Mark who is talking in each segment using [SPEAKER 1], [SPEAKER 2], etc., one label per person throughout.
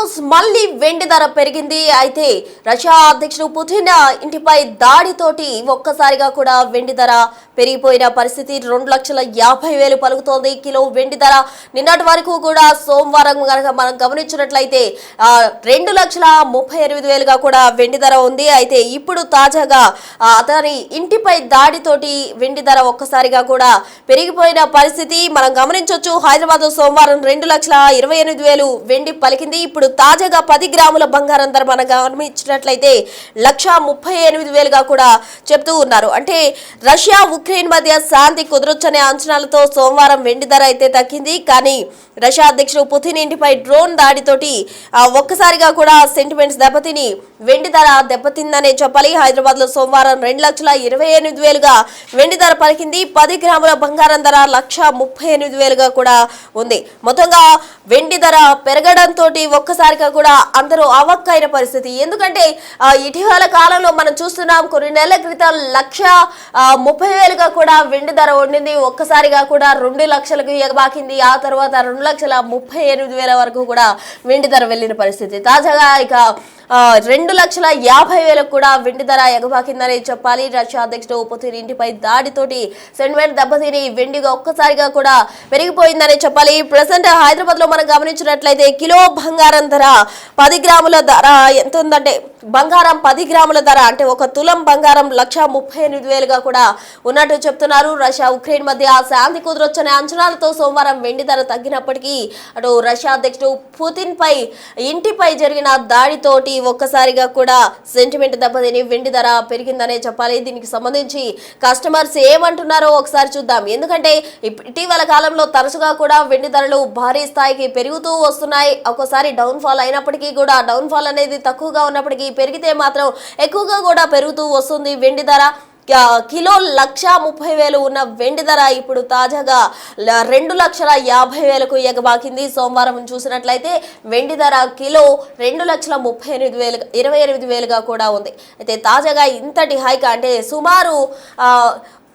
[SPEAKER 1] News మళ్ళీ వెండి ధర పెరిగింది. అయితే రష్యా అధ్యక్షుడు పుతిన్ ఇంటిపై దాడితోటి ఒక్కసారిగా కూడా వెండి ధర పెరిగిపోయిన పరిస్థితి. 2,50,000 పలుకుతోంది కిలో వెండి ధర. నిన్నటి వరకు కూడా సోమవారం కనుక మనం గమనించినట్లయితే 2,38,000గా కూడా వెండి ధర ఉంది. అయితే ఇప్పుడు తాజాగా అతని ఇంటిపై దాడితోటి వెండి ధర ఒక్కసారిగా కూడా పెరిగిపోయిన పరిస్థితి మనం గమనించవచ్చు. హైదరాబాద్ లో సోమవారం 2,28,000 వెండి పలికింది. ఇప్పుడు తాజాగా 10 గ్రాముల బంగారం ధర మనం గమనించినట్లయితే 1,38,000గా కూడా చెప్తూ ఉన్నారు. అంటే రష్యా ఉక్రెయిన్ మధ్య శాంతి కుదరొచ్చనే అంచనాలతో సోమవారం వెండి ధర అయితే తగ్గింది. కానీ రష్యా అధ్యక్షుడు పుతిన్ ఇంటిపై డ్రోన్ దాడితోటి ఒక్కసారిగా కూడా సెంటిమెంట్స్ దెబ్బతిని వెండి ధర దెబ్బతిందనే చెప్పాలి. హైదరాబాద్ లో సోమవారం 2,28,000గా వెండి ధర పలికింది. 10 గ్రాముల బంగారం ధర 1,38,000గా కూడా ఉంది. మొత్తంగా వెండి ధర పెరగడంతో ఒక్కసారిగా కూడా అందరూ అవక్కైన పరిస్థితి. ఎందుకంటే ఇటీవల కాలంలో మనం చూస్తున్నాం, కొన్ని నెలల క్రితం 1,30,000గా కూడా వెండి ధర ఉండింది. ఒక్కసారిగా కూడా 2 లక్షలకు ఎగబాకింది. ఆ తర్వాత 2,38,000 వరకు కూడా వెండి ధర వెళ్ళిన పరిస్థితి. తాజాగా ఇక 2,50,000 కూడా వెండి ధర ఎగబాకిందని చెప్పాలి. రష్యా అధ్యక్షుడు పుతిన్ ఇంటిపై దాడితోటి సెంటిమెంట్ దెబ్బతిని వెండిగా ఒక్కసారిగా కూడా పెరిగిపోయిందని చెప్పాలి. ప్రజెంట్ హైదరాబాద్ లో మనం గమనించినట్లయితే కిలో బంగారం ధర 10 గ్రాముల ధర ఎంత ఉందంటే, బంగారం 10 గ్రాముల ధర అంటే ఒక తులం బంగారం 1,38,000గా కూడా ఉన్నట్టు చెప్తున్నారు. రష్యా ఉక్రెయిన్ మధ్య శాంతి కుదరొచ్చనే అంచనాలతో సోమవారం వెండి ధర తగ్గినప్పటికీ అటు రష్యా అధ్యక్షుడు పుతిన్ పై ఇంటిపై జరిగిన దాడితోటి ఒక్కసారిగా కూడా సెంటిమెంట్ దెబ్బతిని వెండి ధర పెరిగిందనే చెప్పాలి. దీనికి సంబంధించి కస్టమర్స్ ఏమంటున్నారో ఒకసారి చూద్దాం. ఎందుకంటే ఇటీవల కాలంలో తరచుగా కూడా వెండి ధరలు భారీ స్థాయికి పెరుగుతూ వస్తున్నాయి. ఒక్కోసారి డౌన్ ఫాల్ అయినప్పటికీ కూడా డౌన్ ఫాల్ అనేది తక్కువగా ఉన్నప్పటికీ పెరిగితే మాత్రం ఎక్కువగా కూడా పెరుగుతూ వస్తుంది వెండి ధర. కిలో 1,30,000 ఉన్న వెండి ధర ఇప్పుడు తాజాగా 2,50,000కు ఎగబాకింది. సోమవారం చూసినట్లయితే వెండి ధర కిలో 2,38,000గా కూడా ఉంది. అయితే తాజాగా ఇంతటి హైక్ అంటే సుమారు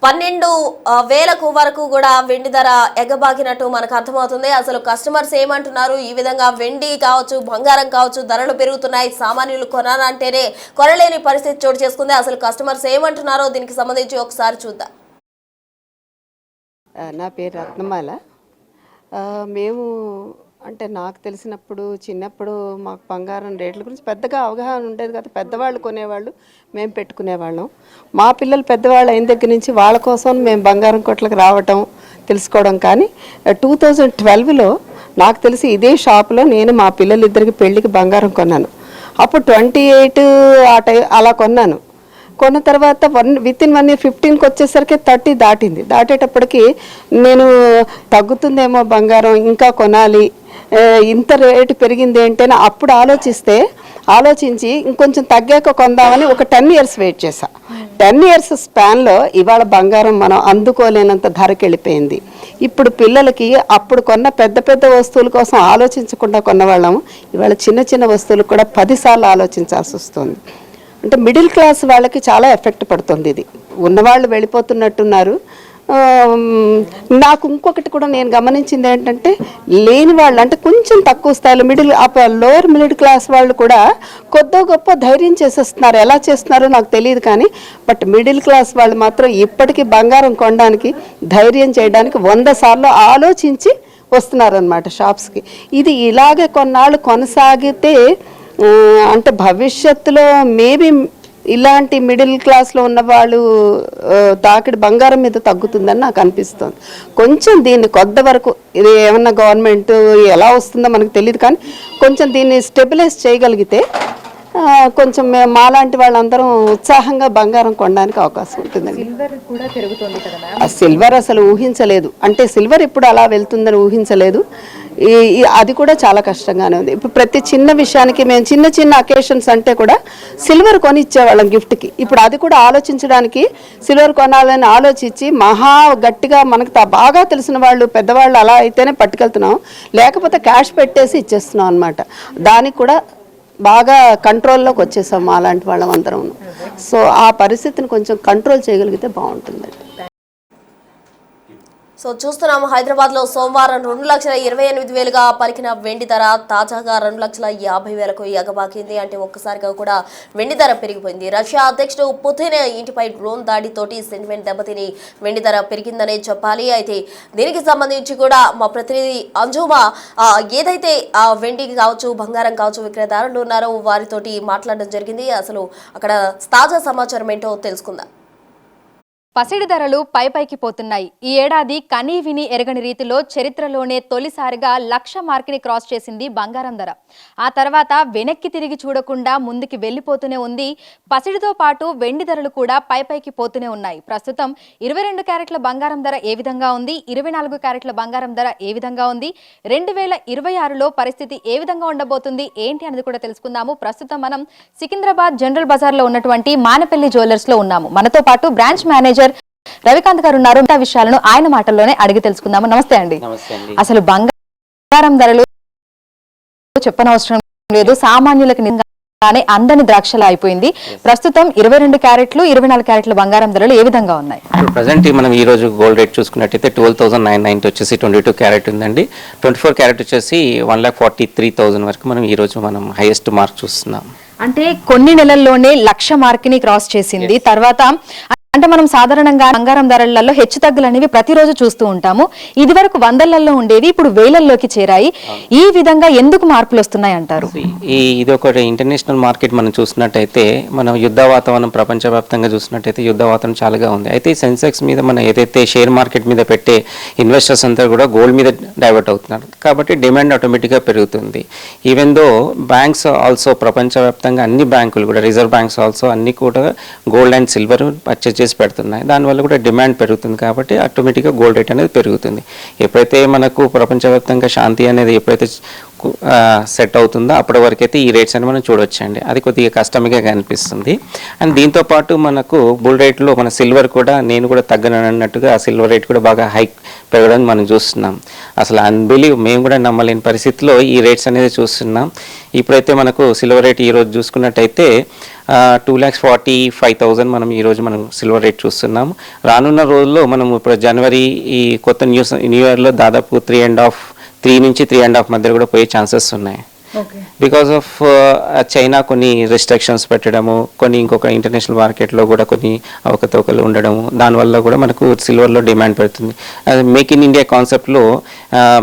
[SPEAKER 1] 12,000 వరకు కూడా వెండి ధర ఎగబాకినట్టు మనకు అర్థమవుతుంది. అసలు కస్టమర్స్ ఏమంటున్నారు, ఈ విధంగా వెండి కావచ్చు బంగారం కావచ్చు ధరలు పెరుగుతున్నాయి, సామాన్యులు కొనాలంటేనే కొనలేని పరిస్థితి చోటు చేసుకుంది. అసలు కస్టమర్స్ ఏమంటున్నారో దీనికి సంబంధించి ఒకసారి చూద్దాం.
[SPEAKER 2] నా పేరు రత్నమాల. మేము అంటే నాకు తెలిసినప్పుడు చిన్నప్పుడు మాకు బంగారం రేట్ల గురించి పెద్దగా అవగాహన ఉండేది కదా. పెద్దవాళ్ళు కొనేవాళ్ళు, మేము పెట్టుకునేవాళ్ళం. మా పిల్లలు పెద్దవాళ్ళు అయిన దగ్గర నుంచి వాళ్ళ కోసం మేము బంగారం కొట్లకు రావటం తెలుసుకోవడం. కానీ 2012లో నాకు తెలిసి ఇదే షాపులో నేను మా పిల్లలిద్దరికి పెళ్ళికి బంగారం కొన్నాను. అప్పుడు 28 అలా కొన్నాను. కొన్న తర్వాత వితిన్ 1 year 15కి వచ్చేసరికి 30 దాటింది. దాటేటప్పటికి నేను తగ్గుతుందేమో బంగారం, ఇంకా కొనాలి, ఇంత రేటు పెరిగింది ఏంటని అప్పుడు ఆలోచించి ఇంకొంచెం తగ్గాక కొందామని ఒక 10 years వెయిట్ చేశా. 10 years స్పాన్లో ఇవాళ బంగారం మనం అందుకోలేనంత ధరకి వెళ్ళిపోయింది. ఇప్పుడు పిల్లలకి అప్పుడు కొన్న పెద్ద పెద్ద వస్తువుల కోసం ఆలోచించకుండా కొన్నవాళ్ళము ఇవాళ చిన్న చిన్న వస్తువులు కూడా 10 సార్లు ఆలోచించాల్సి వస్తుంది. అంటే మిడిల్ క్లాస్ వాళ్ళకి చాలా ఎఫెక్ట్ పడుతుంది. ఇది ఉన్నవాళ్ళు వెళ్ళిపోతున్నట్టున్నారు. నాకు ఇంకొకటి కూడా నేను గమనించింది ఏంటంటే, లేని వాళ్ళు అంటే కొంచెం తక్కువ స్థాయిలో లోయర్ మిడిల్ క్లాస్ వాళ్ళు కూడా కొద్దో గొప్ప ధైర్యం చేసేస్తున్నారు. ఎలా చేస్తున్నారో నాకు తెలియదు కానీ బట్ మిడిల్ క్లాస్ వాళ్ళు మాత్రం ఇప్పటికీ బంగారం కొనడానికి ధైర్యం చేయడానికి 100 సార్లు ఆలోచించి వస్తున్నారనమాట షాప్స్కి. ఇది ఇలాగే కొన్నాళ్ళు కొనసాగితే అంటే భవిష్యత్తులో మేబీ ఇలాంటి మిడిల్ క్లాస్లో ఉన్న వాళ్ళు తాకిడి బంగారం మీద తగ్గుతుందని నాకు అనిపిస్తుంది. కొంచెం దీన్ని కొంతవరకు ఇది ఏమన్నా గవర్నమెంట్ ఎలా వస్తుందో మనకు తెలియదు కానీ కొంచెం దీన్ని స్టెబిలైజ్ చేయగలిగితే కొంచెం మాలాంటి వాళ్ళందరం ఉత్సాహంగా బంగారం కొనడానికి అవకాశం ఉంటుందండి. సిల్వర్ అసలు ఊహించలేదు. అంటే సిల్వర్ ఇప్పుడు అలా వెళ్తుందని ఊహించలేదు. అది కూడా చాలా కష్టంగానే ఉంది. ఇప్పుడు ప్రతి చిన్న విషయానికి మేము చిన్న చిన్న అకేషన్స్ అంటే కూడా సిల్వర్ కొని ఇచ్చేవాళ్ళం గిఫ్ట్కి. ఇప్పుడు అది కూడా ఆలోచించడానికి సిల్వర్ కొనాలని ఆలోచించి మహా గట్టిగా మనకు బాగా తెలిసిన వాళ్ళు పెద్దవాళ్ళు అలా అయితేనే పట్టుకెళ్తున్నాం, లేకపోతే క్యాష్ పెట్టేసి ఇచ్చేస్తున్నాం అనమాట. దానికి కూడా బాగా కంట్రోల్లోకి వచ్చేసాం అలాంటి వాళ్ళం అందరం. సో ఆ పరిస్థితిని కొంచెం కంట్రోల్ చేయగలిగితే బాగుంటుందండి.
[SPEAKER 1] సో చూస్తున్నాం హైదరాబాద్ లో సోమవారం 2,28,000గా పలికిన వెండి ధర తాజాగా 2,50,000కు ఎగబాకింది. అంటే ఒక్కసారిగా కూడా వెండి ధర పెరిగిపోయింది. రష్యా అధ్యక్షుడు పుతిన్ ఇంటిపై డ్రోన్ దాడితోటి సెంటిమెంట్ దెబ్బతిని వెండి ధర పెరిగిందనే చెప్పాలి. అయితే దీనికి సంబంధించి కూడా మా ప్రతినిధి అంజుమా ఏదైతే వెండి కావచ్చు బంగారం కావచ్చు విక్రయదారులు ఉన్నారో వారితోటి మాట్లాడడం జరిగింది. అసలు అక్కడ తాజా సమాచారం ఏంటో తెలుసుకుందాం.
[SPEAKER 3] పసిడి ధరలు పైకి పోతున్నాయి. ఈ ఏడాది కనీ విని ఎరగని రీతిలో చరిత్రలోనే తొలిసారిగా 1,00,000 మార్కుని క్రాస్ చేసింది బంగారం ధర. ఆ తర్వాత వెనక్కి తిరిగి చూడకుండా ముందుకి వెళ్లిపోతూనే ఉంది. పసిడితో పాటు వెండి ధరలు కూడా పైకి పోతూనే ఉన్నాయి. ప్రస్తుతం 22 క్యారెట్ల బంగారం ధర ఏ విధంగా ఉంది, 24 క్యారెట్ల బంగారం ధర ఏ విధంగా ఉంది, 2026లో పరిస్థితి ఏ విధంగా ఉండబోతుంది ఏంటి అనేది కూడా తెలుసుకుందాము. ప్రస్తుతం మనం సికింద్రాబాద్ జనరల్ బజార్ లో ఉన్నటువంటి మానపల్లి జ్యువెలర్స్ లో ఉన్నాము. మనతో పాటు బ్రాంచ్ మేనేజర్ రవికాంత్ గారు ఉన్నారు. ఇంత విషయాలను ఆయన మాటల్లోనే అడిగి తెలుసుకుందాము. నమస్తే అండి. అసలు బంగారం ధరలు చెప్పనవసరం లేదు, సామాన్యులకు నిజంగానే అందని ద్రాక్షలా అయిపోయింది. ప్రస్తుతం 22 క్యారెట్లు 24 క్యారెట్ల బంగారం ధరలు ఏ విధంగా ఉన్నాయి?
[SPEAKER 4] ప్రజెంట్ మనం ఈ రోజు గోల్డ్ రేట్ చూసుకున్నట్టయితే 12,990 వచ్చేసి 22 క్యారెట్ ఉందండి. 24 క్యారెట్ వచ్చేసి 1,43,000 వరకు మనం ఈ రోజు మనం హైయెస్ట్ మార్క్ చూస్తున్నాం.
[SPEAKER 3] అంటే కొన్ని నెలల్లోనే 1,00,000 మార్కుని క్రాస్ చేసింది. తర్వాత అంటే మనం సాధారణంగా బంగారం ధరలలో హెచ్చు తగ్గులు అనేవి ప్రతిరోజు చూస్తూ ఉంటాము. ఇది వరకు వందలలో ఉండేవి, ఇప్పుడు వేలల్లోకి చేరాయి. ఈ విధంగా ఎందుకు మార్పులు వస్తున్నాయి అంటారు?
[SPEAKER 4] ఇది ఒక ఇంటర్నేషనల్ మార్కెట్ మనం చూసినట్టయితే మనం యుద్ధ వాతావరణం ప్రపంచవ్యాప్తంగా చూసినట్టయితే యుద్ధ వాతావరణం చాలాగా ఉంది. అయితే ఈ సెన్సెక్స్ మీద మనం ఏదైతే షేర్ మార్కెట్ మీద పెట్టే ఇన్వెస్టర్స్ అంతా కూడా గోల్డ్ మీద డైవర్ట్ అవుతున్నారు. కాబట్టి డిమాండ్ ఆటోమేటిక్గా పెరుగుతుంది. ఈవెన్ దో బ్యాంక్స్ ఆల్సో ప్రపంచవ్యాప్తంగా అన్ని బ్యాంకులు కూడా రిజర్వ్ బ్యాంక్స్ ఆల్సో అన్ని కూడా గోల్డ్ అండ్ సిల్వర్ పర్చేజ్ చేసి పెడుతున్నాయి. దానివల్ల కూడా డిమాండ్ పెరుగుతుంది. కాబట్టి ఆటోమేటిక్గా గోల్డ్ రేట్ అనేది పెరుగుతుంది. ఎప్పుడైతే మనకు ప్రపంచవ్యాప్తంగా శాంతి అనేది ఎప్పుడైతే సెట్ అవుతుందో అప్పటి వరకు అయితే ఈ రేట్స్ అని మనం చూడొచ్చండి. అది కొద్దిగా కష్టంగా కనిపిస్తుంది. అండ్ దీంతోపాటు మనకు బుల్ రేట్లో మన సిల్వర్ కూడా నేను కూడా తగ్గనన్నట్టుగా ఆ సిల్వర్ రేట్ కూడా బాగా హైక్ పెరగడం మనం చూస్తున్నాం. అసలు అన్బిలీవ్ మేము కూడా నమ్మలేని పరిస్థితిలో ఈ రేట్స్ అనేది చూస్తున్నాం. ఇప్పుడైతే మనకు సిల్వర్ రేట్ ఈరోజు చూసుకున్నట్టయితే 2,45,000 మనం ఈరోజు మనం సిల్వర్ రేట్ చూస్తున్నాం. రానున్న రోజుల్లో మనం ఇప్పుడు జనవరి ఈ కొత్త న్యూ ఇయర్లో దాదాపు 3 నుంచి 3.5 మధ్య కూడా పోయే ఛాన్సెస్ ఉన్నాయి. బికాస్ ఆఫ్ చైనా కొన్ని రెస్ట్రిక్షన్స్ పెట్టడము, కొన్ని ఇంకొక ఇంటర్నేషనల్ మార్కెట్లో కూడా కొన్ని అవకతవకలు ఉండడము, దానివల్ల కూడా మనకు సిల్వర్లో డిమాండ్ పెడుతుంది. మేక్ ఇన్ ఇండియా కాన్సెప్ట్లో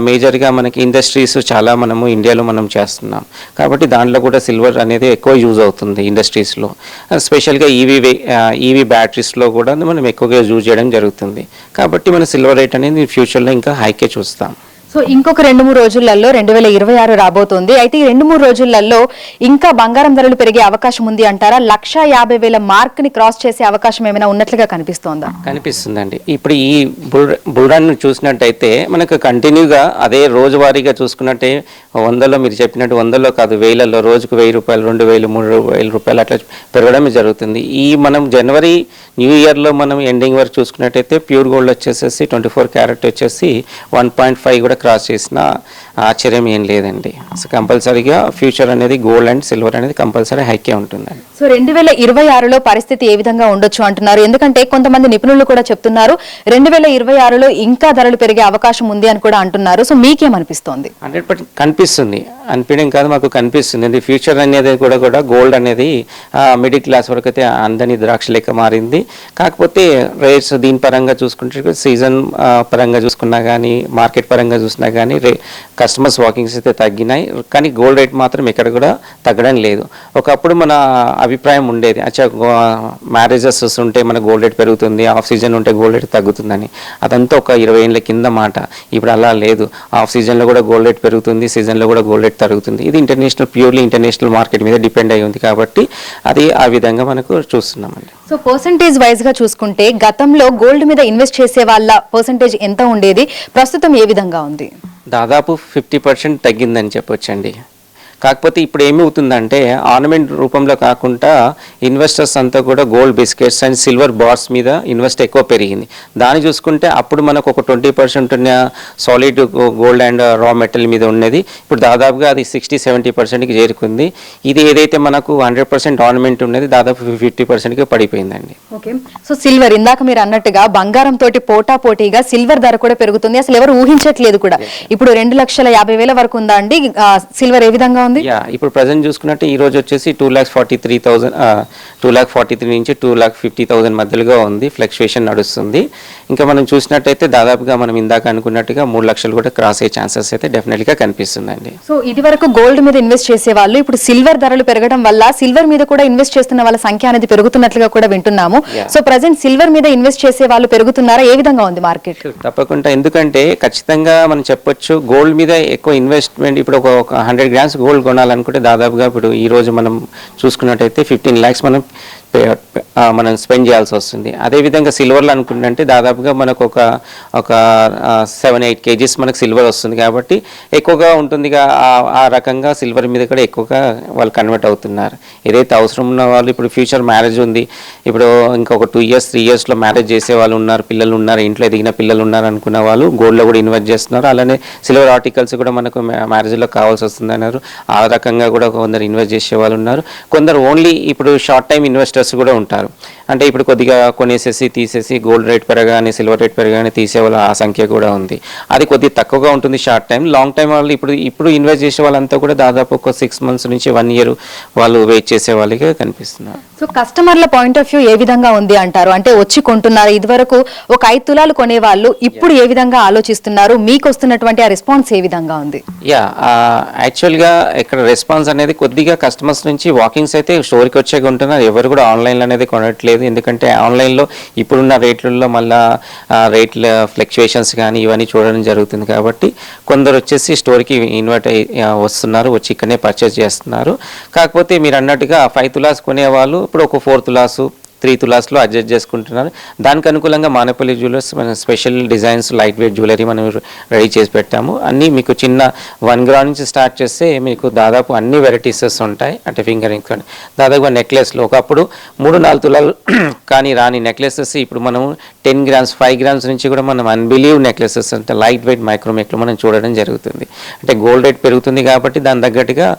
[SPEAKER 4] మేజర్గా మనకి ఇండస్ట్రీస్ చాలా మనము ఇండియాలో మనం చేస్తున్నాం. కాబట్టి దాంట్లో కూడా సిల్వర్ అనేది ఎక్కువ యూజ్ అవుతుంది ఇండస్ట్రీస్లో. స్పెషల్గా ఈవీ బ్యాటరీస్లో కూడా మనం ఎక్కువగా యూజ్ చేయడం జరుగుతుంది. కాబట్టి మన సిల్వర్ రేట్ అనేది ఫ్యూచర్లో ఇంకా హైకే చూస్తాం.
[SPEAKER 3] సో ఇంకొక 2-3 రోజులలో 2026 రాబోతోంది. అయితే ఈ 2-3 రోజులలో ఇంకా బంగారం ధరలు పెరిగే అవకాశం ఉంది అంటారా? 1,50,000 మార్క్ ని క్రాస్ చేసే అవకాశం ఏమైనా ఉన్నట్లుగా కనిపిస్తోందా?
[SPEAKER 4] కనిపిస్తుందండి. ఇప్పుడు ఈ బుల్రన్ చూసినట్టయితే మనకు కంటిన్యూగా అదే రోజువారీగా చూసుకున్నట్టే 100లో మీరు చెప్పినట్టు 100లో కాదు వేలలో రోజుకు 1,000 రూపాయలు 2,000 3,000 రూపాయలు అట్లా పెరగడమే జరుగుతుంది. ఈ మనం జనవరి న్యూ ఇయర్లో మనం ఎండింగ్ వరకు చూసుకున్నట్టయితే ప్యూర్ గోల్డ్ వచ్చేసేసి 24 క్యారెట్ వచ్చేసి 1.5 కూడా క్రాస్ చేసిన ఆశ్చర్యం ఏం లేదండి. సో కంపల్సరీగా ఫ్యూచర్ అనేది గోల్డ్ అండ్ సిల్వర్ అనేది కంపల్సరీ హైకే ఉంటుందండి.
[SPEAKER 3] సో 2026లో పరిస్థితి ఏ విధంగా ఉండొచ్చు అంటున్నారు? ఎందుకంటే కొంతమంది నిపుణులు కూడా చెప్తున్నారు 2026లో ఇంకా ధరలు పెరిగే అవకాశం ఉంది అని కూడా అంటున్నారు. సో మీకేమనిపిస్తోంది?
[SPEAKER 4] 100% కనిపిస్తుంది. అనిపించడం కాదు, మాకు కనిపిస్తుంది. ఫ్యూచర్ అనేది కూడా గోల్డ్ అనేది మిడిల్ క్లాస్ వరకు అయితే అందని ద్రాక్ష లెక్క మారింది. కాకపోతే రేట్స్ దీని పరంగా చూసుకుంటే సీజన్ పరంగా చూసుకున్నా కానీ మార్కెట్ పరంగా చూసినా కానీ కస్టమర్స్ వాకింగ్స్ అయితే తగ్గినాయి. కానీ గోల్డ్ రేట్ మాత్రం ఇక్కడ కూడా తగ్గడం లేదు. ఒకప్పుడు మన అభిప్రాయం ఉండేది, అచ్చా మ్యారేజెస్ ఉంటే మన గోల్డ్ రేట్ పెరుగుతుంది, ఆఫ్ సీజన్ ఉంటే గోల్డ్ రేట్ తగ్గుతుందని. అదంతా ఒక 20 ఏళ్ళ కింద మాట. ఇప్పుడు అలా లేదు. ఆఫ్ సీజన్లో కూడా గోల్డ్ రేట్ పెరుగుతుంది, సీజన్లో కూడా గోల్డ్ రేట్ తరుగుతుంది. ఇది ప్యూర్లీ ఇంటర్నేషనల్ మార్కెట్ మీద డిపెండ్ అయి ఉంది. కాబట్టి అది ఆ విధంగా మనకు చూస్తున్నామండి.
[SPEAKER 3] సో పర్సంటేజ్ వైజ్ గా చూసుకుంటే గతంలో గోల్డ్ మీద ఇన్వెస్ట్ చేసే వాళ్ళ పర్సంటేజ్ ఎంత ఉండేది, ప్రస్తుతం ఏ విధంగా ఉంది?
[SPEAKER 4] దాదాపు 50% తగ్గిందని చెప్పొచ్చండి. కాకపోతే ఇప్పుడు ఏమవుతుందంటే ఆర్నమెంట్ రూపంలో కాకుండా ఇన్వెస్టర్స్ అంతా కూడా gold biscuits and silver bars మీద ఇన్వెస్ట్ ఎక్కువ పెరిగింది. దాన్ని చూసుకుంటే అప్పుడు మనకు ఒక 20% ఉన్న సాలిడ్ గోల్డ్ అండ్ రా మెటల్ మీద ఉన్నది ఇప్పుడు దాదాపుగా అది 60-70%కి చేరుకుంది. ఇది ఏదైతే మనకు 100% ఆర్నమెంట్ ఉన్నది దాదాపు 50%కి పడిపోయిందండి.
[SPEAKER 3] ఓకే, సో సిల్వర్ ఇందాక మీరు అన్నట్టుగా బంగారం తోటి పోటీగా సిల్వర్ ధర కూడా పెరుగుతుంది. అసలు ఎవరు ఊహించట్లేదు కూడా. ఇప్పుడు 2,50,000 వరకు ఉందా అండి సిల్వర్? ఏ విధంగా ఉంది?
[SPEAKER 4] ఇప్పుడు ప్రజెంట్ చూసుకున్నట్టు ఈ రోజు వచ్చేసి 2,43,000 నుంచి 2,50,000 మధ్యలో ఉంది. ఫ్లక్చుయేషన్ నడుస్తుంది. ఇంకా మనం చూసినట్టయితే దాదాపుగా మనం ఇందాక అనుకున్నట్టుగా 3 లక్షలు కూడా క్రాస్ అయ్యే ఛాన్సెస్ అయితే డెఫినెట్ గా కనిపిస్తుందండి.
[SPEAKER 3] సో ఇది వరకు గోల్డ్ మీద ఇన్వెస్ట్ చేసే వాళ్ళు ఇప్పుడు సిల్వర్ ధరలు పెరగడం వల్ల సిల్వర్ మీద కూడా ఇన్వెస్ట్ చేస్తున్న వాళ్ళ సంఖ్య అనేది పెరుగుతున్నట్లుగా కూడా వింటున్నాము. సో ప్రజెంట్ సిల్వర్ మీద ఇన్వెస్ట్ చేసే వాళ్ళు పెరుగుతున్నారా? ఏ విధంగా ఉంది మార్కెట్?
[SPEAKER 4] తప్పకుండా, ఎందుకంటే ఖచ్చితంగా మనం చెప్పొచ్చు గోల్డ్ మీద ఎక్కువ ఇన్వెస్ట్మెంట్. ఇప్పుడు ఒక 100 గ్రామ్స్ గోల్డ్ కొనాలనుకుంటే దాదాపుగా ఇప్పుడు ఈ రోజు మనం చూసుకున్నట్టయితే 15 lakhs మనం స్పెండ్ చేయాల్సి వస్తుంది. అదేవిధంగా సిల్వర్లో అనుకుంటే దాదాపుగా మనకు ఒక 7-8 kgs మనకు సిల్వర్ వస్తుంది కాబట్టి ఎక్కువగా ఉంటుంది. ఆ రకంగా సిల్వర్ మీద కూడా ఎక్కువగా వాళ్ళు కన్వర్ట్ అవుతున్నారు. ఏదైతే అవసరం ఉన్న వాళ్ళు ఇప్పుడు ఫ్యూచర్ మ్యారేజ్ ఉంది, ఇప్పుడు ఇంకొక 2 years 3 yearsలో మ్యారేజ్ చేసే వాళ్ళు ఉన్నారు, పిల్లలు ఉన్నారు, ఇంట్లో ఎదిగిన పిల్లలు ఉన్నారు అనుకున్న వాళ్ళు గోల్డ్లో కూడా ఇన్వెస్ట్ చేస్తున్నారు. అలానే సిల్వర్ ఆర్టికల్స్ కూడా మనకు మ్యారేజ్లో కావాల్సి వస్తుంది అన్నారు. ఆ రకంగా కూడా కొందరు ఇన్వెస్ట్ చేసే వాళ్ళు ఉన్నారు. కొందరు ఓన్లీ ఇప్పుడు షార్ట్ టైం ఇన్వెస్టర్స్ కూడా ఉంటారు. అంటే ఇప్పుడు కొద్దిగా కొనేసేసి తీసేసి గోల్డ్ రేట్ పెరగానే సిల్వర్ రేట్ పెరగానే తీసేవాళ్ళు ఆ సంఖ్య కూడా ఉంది. అది కొద్దిగా తక్కువగా ఉంటుంది షార్ట్ టైం. లాంగ్ టైం వాళ్ళు ఇప్పుడు ఇన్వెస్ట్ చేసే వాళ్ళంతా కూడా దాదాపు ఒక 6 months నుంచి 1 year వాళ్ళు వెయిట్ చేసే వాళ్ళకి కనిపిస్తున్నారు.
[SPEAKER 3] సో కస్టమర్ల పాయింట్ ఆఫ్ వ్యూ ఏ విధంగా ఉంది అంటారు? అంటే వచ్చి కొంటున్నారు, ఇదివరకు ఒక 5 తులాలు కొనేవాళ్ళు ఇప్పుడు ఏ విధంగా ఆలోచిస్తున్నారు? మీకు వస్తున్నటువంటి ఆ రెస్పాన్స్ ఏ విధంగా ఉంది?
[SPEAKER 4] యాక్చువల్గా ఇక్కడ రెస్పాన్స్ అనేది కొద్దిగా కస్టమర్స్ నుంచి వాకింగ్స్ అయితే స్టోర్కి వచ్చే కొంటున్నారు. ఎవరు కూడా ఆన్లైన్లో అనేది కొనట్లేదు. ఎందుకంటే ఆన్లైన్లో ఇప్పుడున్న రేట్లలో మళ్ళీ రేట్ల ఫ్లక్చుయేషన్స్ కానీ ఇవన్నీ చూడడం జరుగుతుంది కాబట్టి కొందరు వచ్చేసి స్టోర్కి ఇన్వైట్ వస్తున్నారు, వచ్చి ఇక్కడనే పర్చేస్ చేస్తున్నారు. కాకపోతే మీరు అన్నట్టుగా 5 తులాస్ కొనేవాళ్ళు ఇప్పుడు ఒక 4 తులాసు 3 తులాస్లో అడ్జస్ట్ చేసుకుంటున్నారు. దానికి అనుకూలంగా మానేపల్లి జ్యువెలర్స్ మన special designs light weight jewellery మనం రెడీ చేసి పెట్టాము. అన్నీ మీకు చిన్న 1 gram నుంచి స్టార్ట్ చేస్తే మీకు దాదాపు అన్ని వెరైటీసెస్ ఉంటాయి. అంటే ఫింగర్ రింగ్స్ కానీ దాదాపుగా నెక్లెస్లో ఒకప్పుడు 3-4 తులాలు కానీ రాని నెక్లెసెస్ ఇప్పుడు మనం 10 grams 5 grams నుంచి కూడా మనం అన్బిలీవ్ నెక్లెసెస్ అంటే లైట్ వెయిట్ మైక్రోమేక్లో మనం చూడడం జరుగుతుంది. అంటే గోల్డ్ రేట్ పెరుగుతుంది కాబట్టి దాని తగ్గట్టుగా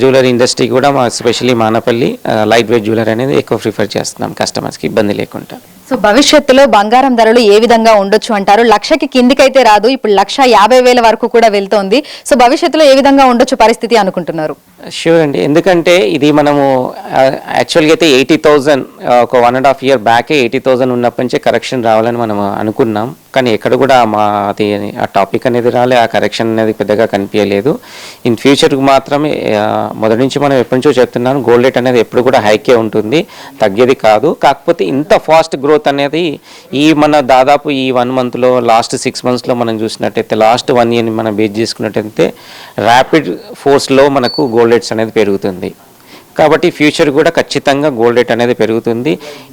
[SPEAKER 4] జ్యువెలరీ ఇండస్ట్రీ కూడా మా specially Manepalli light weight jewellery అనేది ఎక్కువ ప్రిఫర్ చేస్తున్నాం కస్టమర్స్కి ఇబ్బంది లేకుండా.
[SPEAKER 3] సో భవిష్యత్తులో బంగారం ధరలు ఏ విధంగా ఉండొచ్చు అంటారు? 1,00,000కి కిందికైతే రాదు, ఇప్పుడు 1,50,000 వరకు కూడా వెళ్తోంది. సో భవిష్యత్తులో ఏ విధంగా ఉండొచ్చు పరిస్థితి అనుకుంటున్నారు?
[SPEAKER 4] షూర్ అండి, ఎందుకంటే ఇది మనము యాక్చువల్గా అయితే 80,000 ఒక 1.5 year బ్యాకే 80,000 ఉన్నప్పటి నుంచే కరెక్షన్ రావాలని మనం అనుకున్నాం. కానీ ఎక్కడ కూడా అది ఆ టాపిక్ అనేది రాలే, ఆ కరెక్షన్ అనేది పెద్దగా కనిపించలేదు. ఇన్ ఫ్యూచర్కి మాత్రమే మొదటి నుంచి మనం ఎప్పటి నుంచో చెప్తున్నాను గోల్డ్ రేట్ అనేది ఎప్పుడు కూడా హైకే ఉంటుంది, తగ్గేది కాదు. కాకపోతే ఇంత ఫాస్ట్ గ్రోత్ అనేది మన దాదాపు ఈ 1 monthలో లాస్ట్ 6 monthsలో మనం చూసినట్టయితే లాస్ట్ 1 year మనం బేస్ చేసుకున్నట్టయితే ర్యాపిడ్ ఫోర్స్లో మనకు గోల్డ్ రేట్స్ అనేది పెరుగుతుంది. కాబట్టి ఫ్యూచర్ కూడా ఖచ్చితంగా గోల్డ్ రేట్ అనేది పెరుగుతుంది.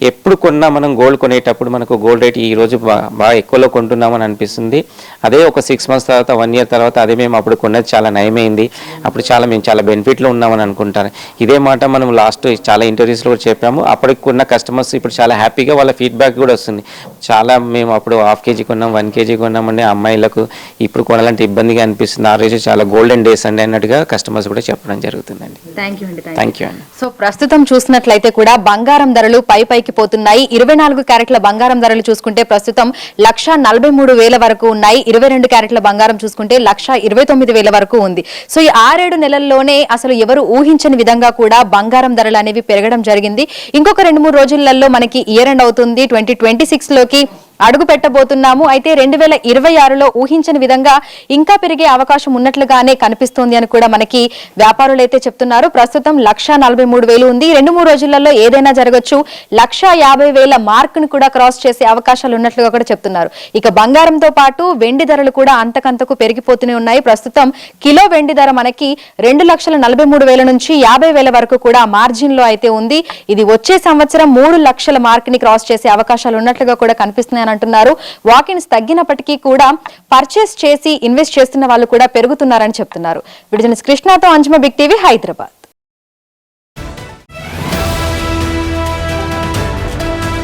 [SPEAKER 4] ఎప్పుడు కొన్నా మనం గోల్డ్ కొనేటప్పుడు మనకు గోల్డ్ రేట్ ఈరోజు బాగా ఎక్కువలో కొంటున్నామని అనిపిస్తుంది. అదే ఒక 6 months తర్వాత 1 year తర్వాత అదే మేము అప్పుడు కొన్నది చాలా నయమైంది, అప్పుడు మేము చాలా బెనిఫిట్లో ఉన్నామని అనుకుంటాను. ఇదే మాట మనం లాస్ట్ చాలా ఇంటర్వ్యూస్లో కూడా చెప్పాము. అప్పటికి కొన్న కస్టమర్స్ ఇప్పుడు చాలా హ్యాపీగా వాళ్ళ ఫీడ్బ్యాక్ కూడా వస్తుంది. చాలా మేము అప్పుడు 1/2 kg కొన్నాం, 1 kg కొన్నామండి, అమ్మాయిలకు ఇప్పుడు కొనాలంటే ఇబ్బందిగా అనిపిస్తుంది, ఆ రోజు చాలా గోల్డెన్ డేస్ అండి అన్నట్టుగా కస్టమర్స్ కూడా చెప్పడం జరుగుతుందండి.
[SPEAKER 3] థ్యాంక్ యూ అండి.
[SPEAKER 4] Thank you.
[SPEAKER 3] సో ప్రస్తుతం చూసినట్లయితే కూడా బంగారం ధరలు పైకి పోతున్నాయి. 24 క్యారెట్ల బంగారం ధరలు చూసుకుంటే ప్రస్తుతం 1,43,000 వరకు ఉన్నాయి. 22 క్యారెట్ల బంగారం చూసుకుంటే 1,29,000 వరకు ఉంది. సో ఈ 6-7 నెలల్లోనే అసలు ఎవరు ఊహించని విధంగా కూడా బంగారం ధరలు అనేవి పెరగడం జరిగింది. ఇంకొక 2-3 రోజులలో మనకి ఇయర్ ఎండ్ అవుతుంది, 2026లోకి అడుగు పెట్టబోతున్నాము. అయితే 2026లో ఊహించని విధంగా ఇంకా పెరిగే అవకాశం ఉన్నట్లుగానే కనిపిస్తోంది అని కూడా మనకి వ్యాపారులు అయితే చెప్తున్నారు. ప్రస్తుతం 1,43,000 ఉంది. 2-3 రోజులలో ఏదైనా జరగచ్చు. 1,50,000 మార్కును కూడా క్రాస్ చేసే అవకాశాలు ఉన్నట్లుగా కూడా చెప్తున్నారు. ఇక బంగారంతో పాటు వెండి ధరలు కూడా అంతకంతకు పెరిగిపోతూనే ఉన్నాయి. ప్రస్తుతం కిలో వెండి ధర మనకి 2,43,000 నుంచి 50,000 వరకు కూడా మార్జిన్ లో అయితే ఉంది. ఇది వచ్చే సంవత్సరం 3 లక్షల మార్క్ ని క్రాస్ చేసే అవకాశాలు ఉన్నట్లుగా కూడా కనిపిస్తున్నాయి పెరుగుతున్నాయని అంటున్నారు. వాకిన్స్ తగ్గినప్పటికీ కూడా పర్చేస్ చేసి ఇన్వెస్ట్ చేస్తున్న వాళ్ళు కూడా పెరుగుతున్నారని చెప్తున్నారు. విడుదల కృష్ణతో అంజుమ, బిగ్ టీవీ, హైదరాబాద్.